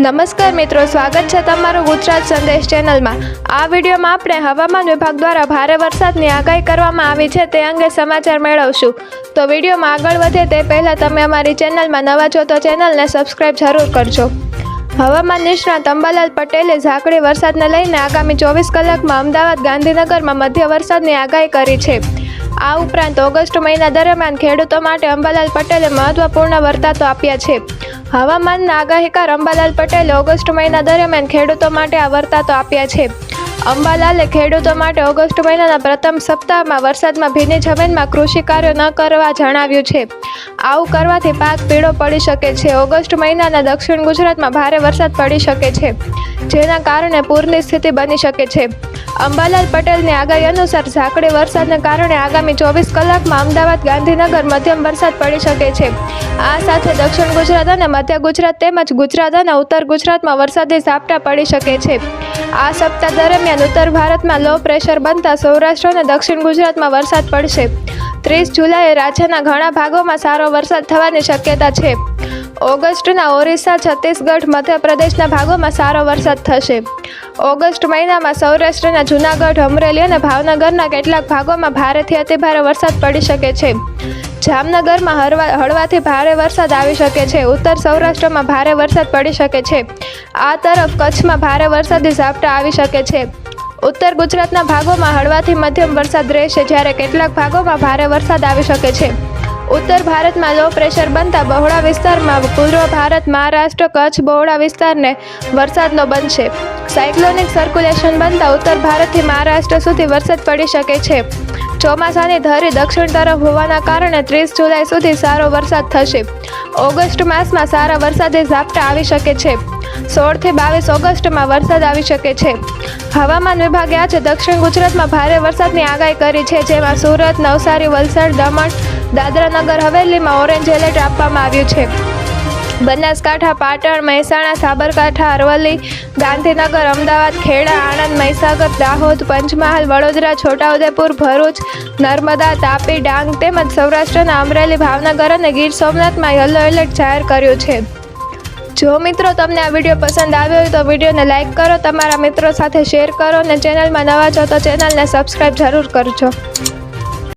નમસ્કાર મિત્રો, સ્વાગત છે તમારું ગુજરાત સંદેશ ચેનલમાં। આ વિડીયોમાં આપણે હવામાન વિભાગ દ્વારા ભારે વરસાદની આગાહી કરવામાં આવી છે તે અંગે સમાચાર મેળવશું। તો વિડીયોમાં આગળ વધે તે પહેલાં તમે અમારી ચેનલમાં નવા છો તો ચેનલને સબસ્ક્રાઇબ જરૂર કરજો। હવામાન નિષ્ણાત અંબાલાલ પટેલે ઝાકળી વરસાદને લઈને આગામી 24 કલાકમાં અમદાવાદ, ગાંધીનગરમાં મધ્ય વરસાદની આગાહી કરી છે। આ ઉપરાંત ઓગસ્ટ મહિના દરમિયાન ખેડૂતો માટે અંબાલાલ પટેલે મહત્વપૂર્ણ વર્તાતો આપ્યા છે। હવામાનના આગાહીકાર અંબાલાલ પટેલે ઓગસ્ટ મહિના દરમિયાન ખેડૂતો માટે આ વર્તાતો આપ્યા છે। અંબાલાલે ખેડૂતો માટે ઓગસ્ટ મહિનાના પ્રથમ સપ્તાહમાં વરસાદમાં ભીની જમીનમાં કૃષિ કાર્યો ન કરવા જણાવ્યું છે। આવું કરવાથી પાક પીળો પડી શકે છે। ઓગસ્ટ મહિનાના દક્ષિણ ગુજરાતમાં ભારે વરસાદ પડી શકે છે, જેના કારણે પૂરની સ્થિતિ બની શકે છે। અંબાલાલ પટેલની આગાહી અનુસાર ઝાકળી વરસાદને કારણે આગામી 24 કલાકમાં અમદાવાદ, ગાંધીનગર મધ્યમ વરસાદ પડી શકે છે। આ સાથે દક્ષિણ ગુજરાત અને મધ્ય ગુજરાત તેમજ ગુજરાત અને ઉત્તર ગુજરાતમાં વરસાદી ઝાપટા પડી શકે છે। આ સપ્તાહ દરમિયાન ઉત્તર ભારતમાં લો પ્રેશર બનતા સૌરાષ્ટ્ર અને દક્ષિણ ગુજરાતમાં વરસાદ પડશે। 30 જુલાઈએ રાજ્યના ઘણા ભાગોમાં સારો વરસાદ થવાની શક્યતા છે। ઓગસ્ટના ઓરિસ્સા, છત્તીસગઢ, મધ્યપ્રદેશના ભાગોમાં સારો વરસાદ થશે। ઓગસ્ટ મહિનામાં સૌરાષ્ટ્રના જૂનાગઢ, અમરેલી અને ભાવનગરના કેટલાક ભાગોમાં ભારેથી અતિભારે વરસાદ પડી શકે છે। જામનગરમાં હળવાથી ભારે વરસાદ આવી શકે છે। ઉત્તર સૌરાષ્ટ્રમાં ભારે વરસાદ પડી શકે છે। આ તરફ કચ્છમાં ભારે વરસાદી ઝાપટા આવી શકે છે। ઉત્તર ગુજરાતના ભાગોમાં હળવાથી મધ્યમ વરસાદ રહેશે, જ્યારે કેટલાક ભાગોમાં ભારે વરસાદ આવી શકે છે। ઉત્તર ભારતમાં લો પ્રેશર બનતા બહોળા વિસ્તારમાં પૂર્વ ભારત, મહારાષ્ટ્ર, કચ્છ બહોળા વિસ્તારને વરસાદનો બનશે। સાયક્લોનિક સર્ક્યુલેશન બનતા ઉત્તર ભારતથી મહારાષ્ટ્ર સુધી વરસાદ પડી શકે છે। ચોમાસાની ધરી દક્ષિણ તરફ હોવાના કારણે 30 જુલાઈ સુધી સારો વરસાદ થશે। ઓગસ્ટ માસમાં સારા વરસાદી ઝાપટા આવી શકે છે। 16 થી 22 ઓગસ્ટમાં વરસાદ આવી શકે છે। હવામાન વિભાગે આજે દક્ષિણ ગુજરાતમાં ભારે વરસાદની આગાહી કરી છે, જેમાં સુરત, નવસારી, વલસાડ, દમણ, દાદરા નગર હવેલીમાં ઓરેન્જ એલર્ટ આપવામાં આવ્યું છે। બનાસકાંઠા, પાટણ, મહેસાણા, સાબરકાંઠા, અરવલ્લી, ગાંધીનગર, અમદાવાદ, ખેડા, આણંદ, મહીસાગર, દાહોદ, પંચમહાલ, વડોદરા, છોટાઉદેપુર, ભરૂચ, નર્મદા, તાપી, ડાંગ તેમજ સૌરાષ્ટ્રના અમરેલી, ભાવનગર અને ગીર સોમનાથમાં યલો એલર્ટ જાહેર કર્યું છે। જો મિત્રો તમને આ વિડીયો પસંદ આવ્યો હોય તો વિડીયોને લાઇક કરો, તમારા મિત્રો સાથે શેર કરો અને ચેનલમાં નવા છો તો ચેનલને સબસ્ક્રાઈબ જરૂર કરજો।